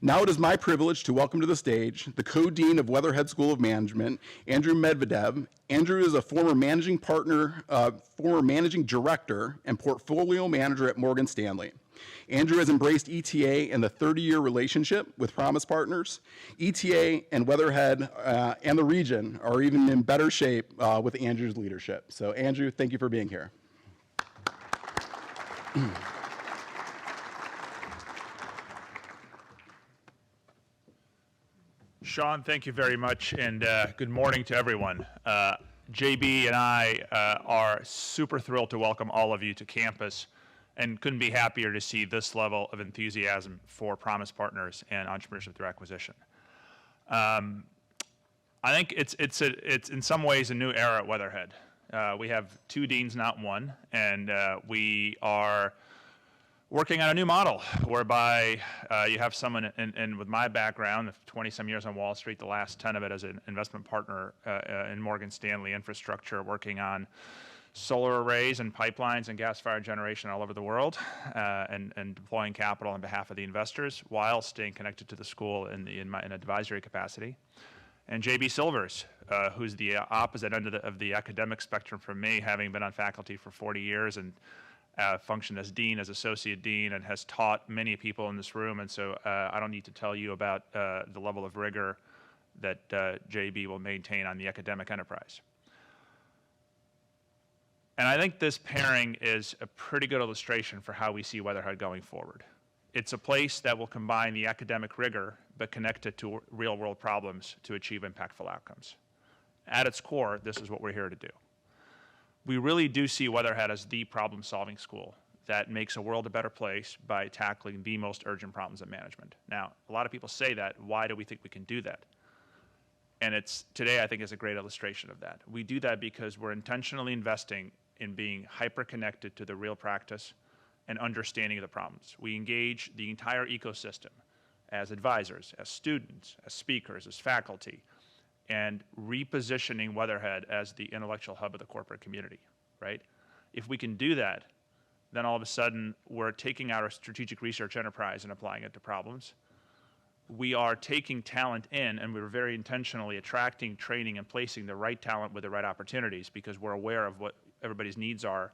Now it is my privilege to welcome to the stage the co-dean of Weatherhead School of Management, Andrew Medvedev. Andrew is a former managing director and portfolio manager at Morgan Stanley. Andrew has embraced ETA and the 30-year relationship with Promise Partners. ETA and Weatherhead and the region are even in better shape with Andrew's leadership. So Andrew, thank you for being here. Sean, thank you very much, and good morning to everyone. JB and I are super thrilled to welcome all of you to campus and couldn't be happier to see this level of enthusiasm for Promise Partners and entrepreneurship through acquisition. I think it's in some ways a new era at Weatherhead. We have two deans, not one, and we are working on a new model whereby you have someone, and with my background, 20-some years on Wall Street, the last 10 of it as an investment partner in Morgan Stanley infrastructure, working on solar arrays and pipelines and gas-fired generation all over the world, and deploying capital on behalf of the investors while staying connected to the school in an advisory capacity. And JB Silvers, who's the opposite end of the academic spectrum from me, having been on faculty for 40 years and functioned as dean, as associate dean, and has taught many people in this room. And so I don't need to tell you about the level of rigor that JB will maintain on the academic enterprise. And I think this pairing is a pretty good illustration for how we see Weatherhead going forward. It's a place that will combine the academic rigor, but connect it to real-world problems to achieve impactful outcomes. At its core, this is what we're here to do. We really do see Weatherhead as the problem-solving school that makes a world a better place by tackling the most urgent problems of management. Now, a lot of people say that. Why do we think we can do that? And today, I think, is a great illustration of that. We do that because we're intentionally investing in being hyper-connected to the real practice and understanding of the problems. We engage the entire ecosystem as advisors, as students, as speakers, as faculty, and repositioning Weatherhead as the intellectual hub of the corporate community, right? If we can do that, then all of a sudden we're taking our strategic research enterprise and applying it to problems. We are taking talent in, and we're very intentionally attracting, training, and placing the right talent with the right opportunities because we're aware of what everybody's needs are,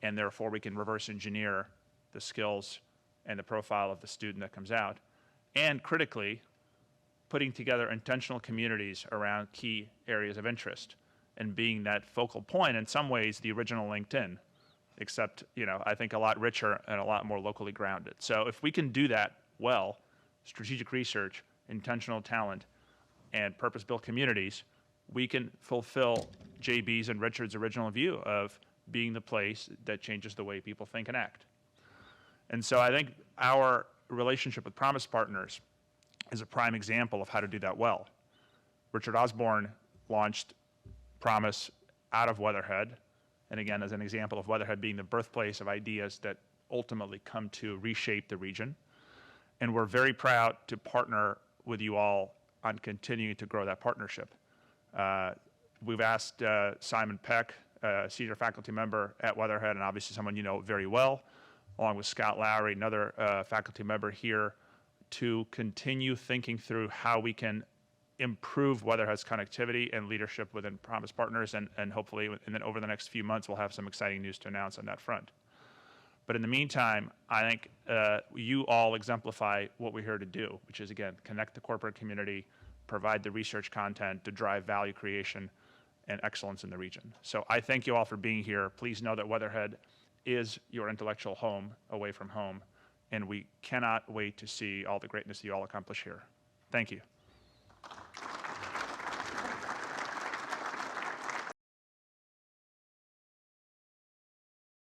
and therefore we can reverse engineer the skills and the profile of the student that comes out. And critically, putting together intentional communities around key areas of interest and being that focal point, in some ways, the original LinkedIn, except, I think a lot richer and a lot more locally grounded. So if we can do that well, strategic research, intentional talent, and purpose-built communities, we can fulfill JB's and Richard's original view of being the place that changes the way people think and act. And so I think our relationship with Promise Partners is a prime example of how to do that well. Richard Osborne launched Promise out of Weatherhead, and again, as an example of Weatherhead being the birthplace of ideas that ultimately come to reshape the region. And we're very proud to partner with you all on continuing to grow that partnership. We've asked Simon Peck, a senior faculty member at Weatherhead, and obviously someone you know very well, along with Scott Lowry, another faculty member here, to continue thinking through how we can improve Weatherhead's connectivity and leadership within Promise Partners, and hopefully, and then over the next few months, we'll have some exciting news to announce on that front. But in the meantime, I think you all exemplify what we're here to do, which is, again, connect the corporate community, provide the research content to drive value creation and excellence in the region. So I thank you all for being here. Please know that Weatherhead is your intellectual home away from home, and we cannot wait to see all the greatness that you all accomplish here. Thank you.